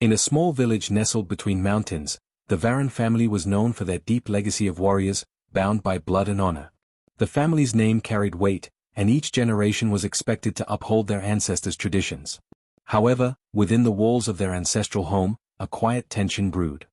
In a small village nestled between mountains, the Varan family was known for their deep legacy of warriors, bound by blood and honor. The family's name carried weight, and each generation was expected to uphold their ancestors' traditions. However, within the walls of their ancestral home, a quiet tension brewed.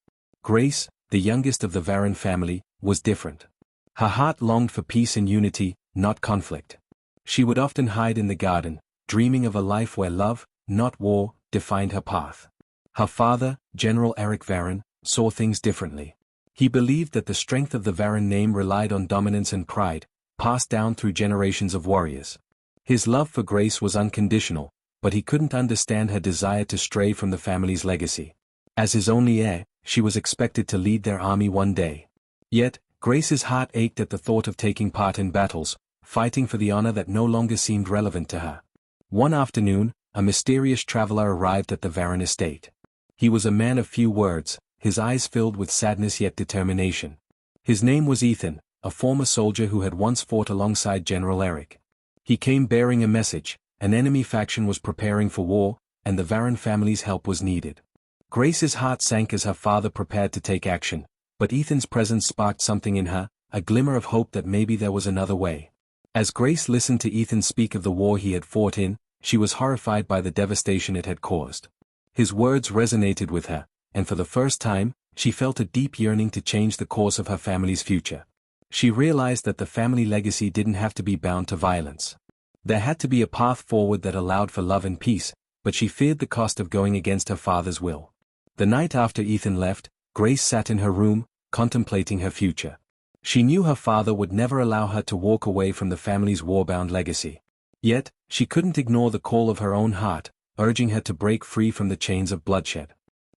Grace, the youngest of the Varan family, was different. Her heart longed for peace and unity, not conflict. She would often hide in the garden, dreaming of a life where love, not war, defined her path. Her father, General Eric Varan, saw things differently. He believed that the strength of the Varan name relied on dominance and pride, passed down through generations of warriors. His love for Grace was unconditional, but he couldn't understand her desire to stray from the family's legacy. As his only heir, she was expected to lead their army one day. Yet, Grace's heart ached at the thought of taking part in battles, fighting for the honor that no longer seemed relevant to her. One afternoon, a mysterious traveler arrived at the Varan estate. He was a man of few words, his eyes filled with sadness yet determination. His name was Ethan, a former soldier who had once fought alongside General Eric. He came bearing a message: an enemy faction was preparing for war, and the Varan family's help was needed. Grace's heart sank as her father prepared to take action, but Ethan's presence sparked something in her, a glimmer of hope that maybe there was another way. As Grace listened to Ethan speak of the war he had fought in, she was horrified by the devastation it had caused. His words resonated with her, and for the first time, she felt a deep yearning to change the course of her family's future. She realized that the family legacy didn't have to be bound to violence. There had to be a path forward that allowed for love and peace, but she feared the cost of going against her father's will. The night after Ethan left, Grace sat in her room, contemplating her future. She knew her father would never allow her to walk away from the family's war-bound legacy. Yet, she couldn't ignore the call of her own heart, urging her to break free from the chains of bloodshed.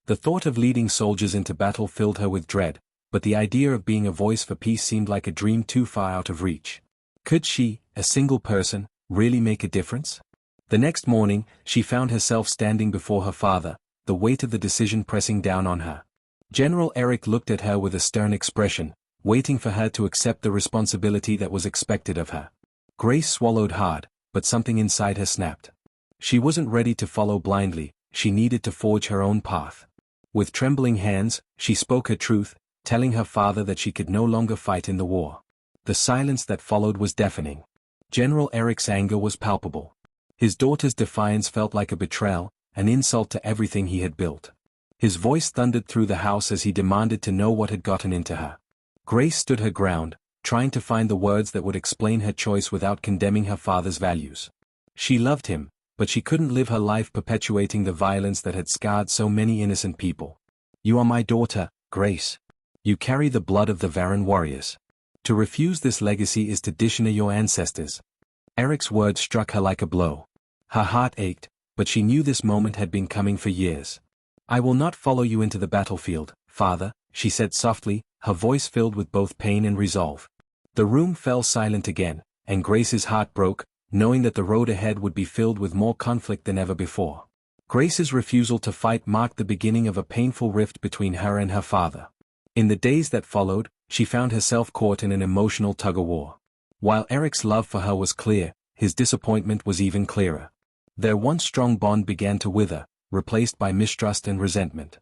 The thought of leading soldiers into battle filled her with dread, but the idea of being a voice for peace seemed like a dream too far out of reach. Could she, a single person, really make a difference? The next morning, she found herself standing before her father, the weight of the decision pressing down on her. General Eric looked at her with a stern expression, waiting for her to accept the responsibility that was expected of her. Grace swallowed hard, but something inside her snapped. She wasn't ready to follow blindly, she needed to forge her own path. With trembling hands, she spoke her truth, telling her father that she could no longer fight in the war. The silence that followed was deafening. General Eric's anger was palpable. His daughter's defiance felt like a betrayal, an insult to everything he had built. His voice thundered through the house as he demanded to know what had gotten into her. Grace stood her ground, trying to find the words that would explain her choice without condemning her father's values. She loved him, but she couldn't live her life perpetuating the violence that had scarred so many innocent people. "You are my daughter, Grace. You carry the blood of the Varan warriors. To refuse this legacy is to dishonor your ancestors." Eric's words struck her like a blow. Her heart ached, but she knew this moment had been coming for years. "I will not follow you into the battlefield, father," she said softly, her voice filled with both pain and resolve. The room fell silent again, and Grace's heart broke, knowing that the road ahead would be filled with more conflict than ever before. Grace's refusal to fight marked the beginning of a painful rift between her and her father. In the days that followed, she found herself caught in an emotional tug-of-war. While Eric's love for her was clear, his disappointment was even clearer. Their once strong bond began to wither, replaced by mistrust and resentment.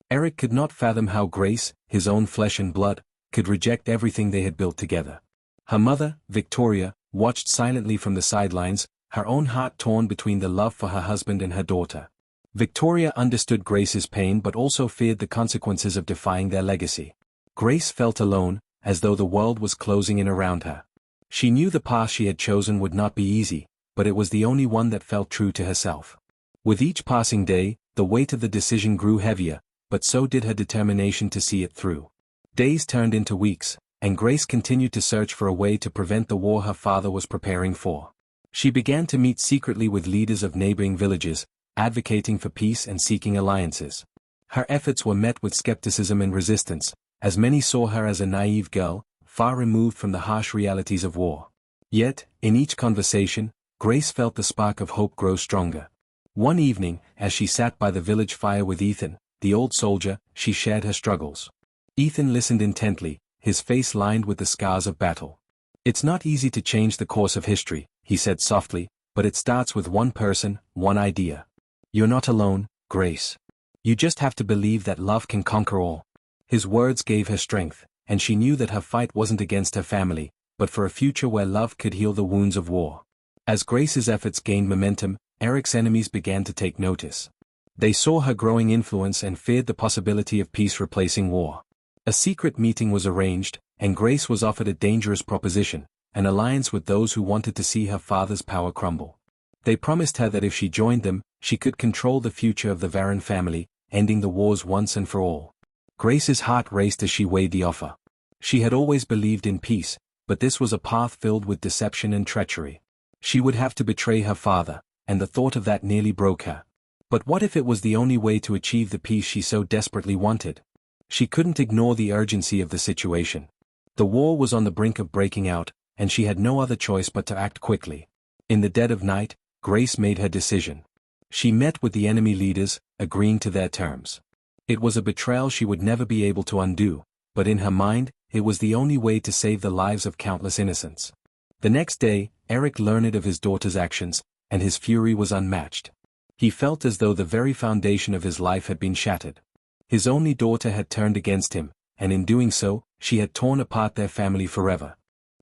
Eric could not fathom how Grace, his own flesh and blood, could reject everything they had built together. Her mother, Victoria, watched silently from the sidelines, her own heart torn between the love for her husband and her daughter. Victoria understood Grace's pain but also feared the consequences of defying their legacy. Grace felt alone, as though the world was closing in around her. She knew the path she had chosen would not be easy, but it was the only one that felt true to herself. With each passing day, the weight of the decision grew heavier, but so did her determination to see it through. Days turned into weeks, and Grace continued to search for a way to prevent the war her father was preparing for. She began to meet secretly with leaders of neighboring villages, advocating for peace and seeking alliances. Her efforts were met with skepticism and resistance, as many saw her as a naive girl, far removed from the harsh realities of war. Yet, in each conversation, Grace felt the spark of hope grow stronger. One evening, as she sat by the village fire with Ethan, the old soldier, she shared her struggles. Ethan listened intently, his face lined with the scars of battle. "It's not easy to change the course of history," he said softly, "but it starts with one person, one idea. You're not alone, Grace. You just have to believe that love can conquer all. His words gave her strength, and she knew that her fight wasn't against her family, but for a future where love could heal the wounds of war. As Grace's efforts gained momentum, Eric's enemies began to take notice. They saw her growing influence and feared the possibility of peace replacing war. A secret meeting was arranged, and Grace was offered a dangerous proposition, an alliance with those who wanted to see her father's power crumble. They promised her that if she joined them, she could control the future of the Varon family, ending the wars once and for all. Grace's heart raced as she weighed the offer. She had always believed in peace, but this was a path filled with deception and treachery. She would have to betray her father, and the thought of that nearly broke her. But what if it was the only way to achieve the peace she so desperately wanted? She couldn't ignore the urgency of the situation. The war was on the brink of breaking out, and she had no other choice but to act quickly. In the dead of night, Grace made her decision. She met with the enemy leaders, agreeing to their terms. It was a betrayal she would never be able to undo, but in her mind, it was the only way to save the lives of countless innocents. The next day, Eric learned of his daughter's actions, and his fury was unmatched. He felt as though the very foundation of his life had been shattered. His only daughter had turned against him, and in doing so, she had torn apart their family forever.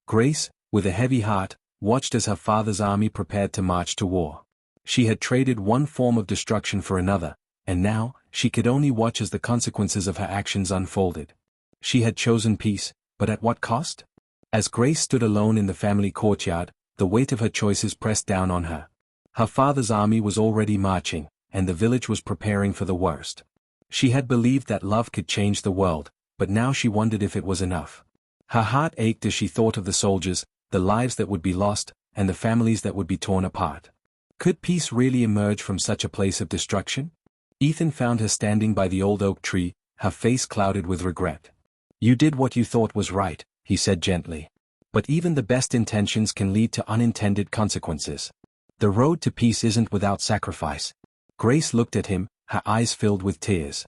Grace, with a heavy heart, watched as her father's army prepared to march to war. She had traded one form of destruction for another, and now, she could only watch as the consequences of her actions unfolded. She had chosen peace, but at what cost? As Grace stood alone in the family courtyard, the weight of her choices pressed down on her. Her father's army was already marching, and the village was preparing for the worst. She had believed that love could change the world, but now she wondered if it was enough. Her heart ached as she thought of the soldiers, the lives that would be lost, and the families that would be torn apart. Could peace really emerge from such a place of destruction? Ethan found her standing by the old oak tree, her face clouded with regret. "You did what you thought was right," he said gently. "But even the best intentions can lead to unintended consequences. The road to peace isn't without sacrifice." Grace looked at him, her eyes filled with tears.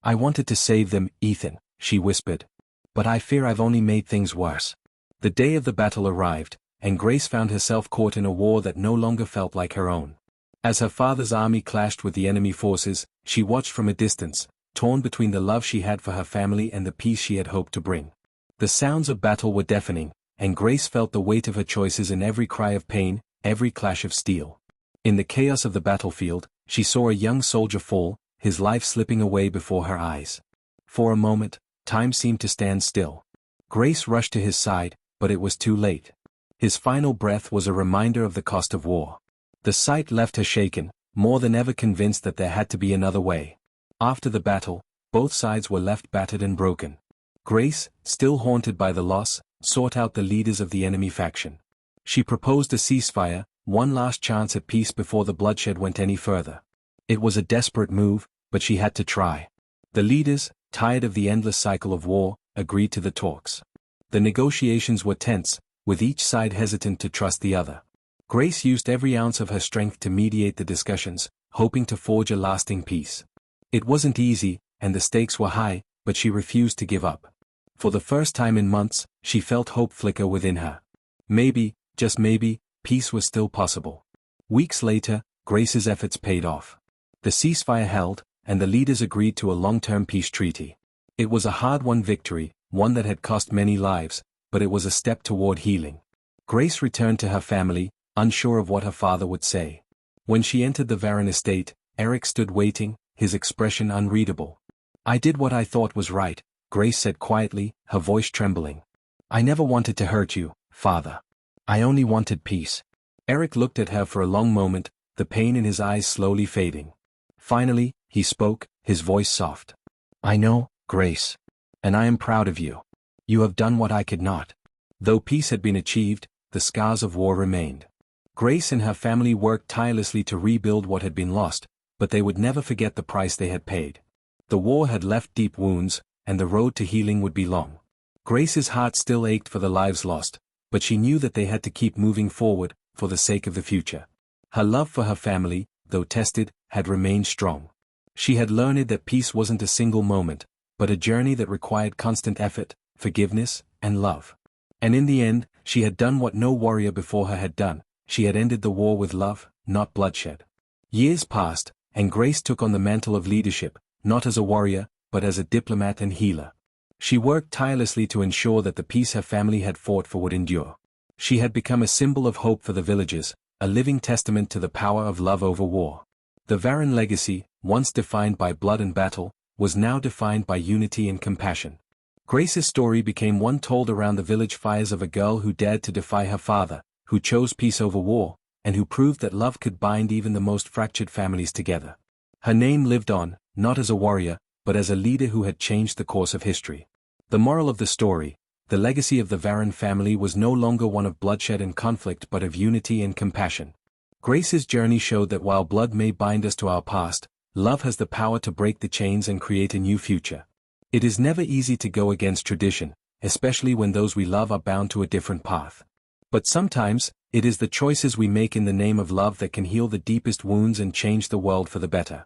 "I wanted to save them, Ethan," she whispered. "But I fear I've only made things worse." The day of the battle arrived, and Grace found herself caught in a war that no longer felt like her own. As her father's army clashed with the enemy forces, she watched from a distance, torn between the love she had for her family and the peace she had hoped to bring. The sounds of battle were deafening, and Grace felt the weight of her choices in every cry of pain, every clash of steel. In the chaos of the battlefield, she saw a young soldier fall, his life slipping away before her eyes. For a moment, time seemed to stand still. Grace rushed to his side, but it was too late. His final breath was a reminder of the cost of war. The sight left her shaken, more than ever convinced that there had to be another way. After the battle, both sides were left battered and broken. Grace, still haunted by the loss, sought out the leaders of the enemy faction. She proposed a ceasefire, one last chance at peace before the bloodshed went any further. It was a desperate move, but she had to try. The leaders, tired of the endless cycle of war, agreed to the talks. The negotiations were tense, with each side hesitant to trust the other. Grace used every ounce of her strength to mediate the discussions, hoping to forge a lasting peace. It wasn't easy, and the stakes were high, but she refused to give up. For the first time in months, she felt hope flicker within her. Maybe, just maybe, peace was still possible. Weeks later, Grace's efforts paid off. The ceasefire held, and the leaders agreed to a long-term peace treaty. It was a hard-won victory, one that had cost many lives, but it was a step toward healing. Grace returned to her family, unsure of what her father would say. When she entered the Varon estate, Eric stood waiting, his expression unreadable. "I did what I thought was right," Grace said quietly, her voice trembling. "I never wanted to hurt you, Father. I only wanted peace." Eric looked at her for a long moment, the pain in his eyes slowly fading. Finally, he spoke, his voice soft. "I know, Grace. And I am proud of you. You have done what I could not." Though peace had been achieved, the scars of war remained. Grace and her family worked tirelessly to rebuild what had been lost, but they would never forget the price they had paid. The war had left deep wounds, and the road to healing would be long. Grace's heart still ached for the lives lost, but she knew that they had to keep moving forward, for the sake of the future. Her love for her family, though tested, had remained strong. She had learned that peace wasn't a single moment, but a journey that required constant effort, forgiveness, and love. And in the end, she had done what no warrior before her had done. She had ended the war with love, not bloodshed. Years passed, and Grace took on the mantle of leadership, not as a warrior, but as a diplomat and healer. She worked tirelessly to ensure that the peace her family had fought for would endure. She had become a symbol of hope for the villagers, a living testament to the power of love over war. The Varan legacy, once defined by blood and battle, was now defined by unity and compassion. Grace's story became one told around the village fires of a girl who dared to defy her father, who chose peace over war, and who proved that love could bind even the most fractured families together. Her name lived on, not as a warrior, but as a leader who had changed the course of history. The moral of the story: the legacy of the Varan family was no longer one of bloodshed and conflict but of unity and compassion. Grace's journey showed that while blood may bind us to our past, love has the power to break the chains and create a new future. It is never easy to go against tradition, especially when those we love are bound to a different path. But sometimes, it is the choices we make in the name of love that can heal the deepest wounds and change the world for the better.